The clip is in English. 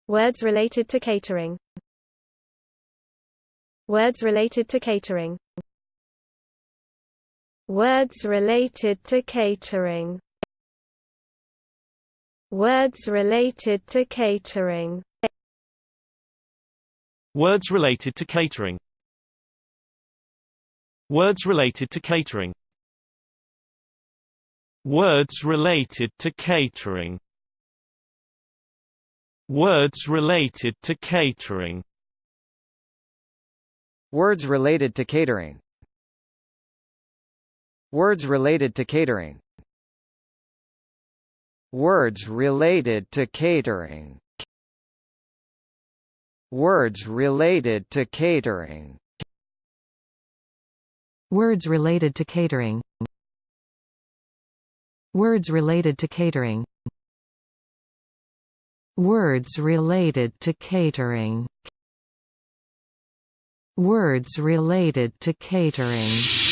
Words related to catering. Words related to catering. Words related to catering. Words related to catering. Words related to catering. Words related to catering. Words related to catering. Words related to catering. Words related to catering. Words related to catering. Words related to catering. Words related to catering. Words related to catering. Words related to catering. Words related to catering. Words related to catering.